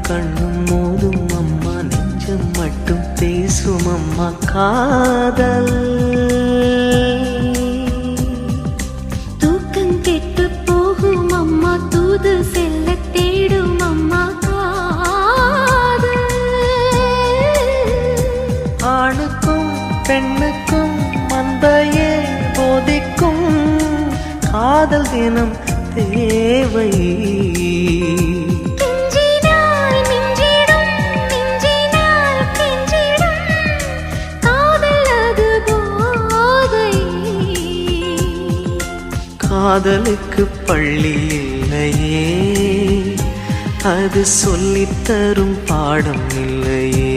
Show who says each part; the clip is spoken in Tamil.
Speaker 1: கண்ணும் மோதும் அம்மா, நெஞ்சம் மட்டும் பேசும் அம்மா காதல்.
Speaker 2: தூக்கம் கெட்டு போகும் அம்மா, தூது செல்ல தேடும் அம்மா காதல்.
Speaker 1: ஆணுக்கும் பெண்ணுக்கும் மந்தையே போதிக்கும் காதல் தினம் தேவை. காதலுக்கு பள்ளி இல்லையே, அது சொல்லித்தரும் பாடம் இல்லையே.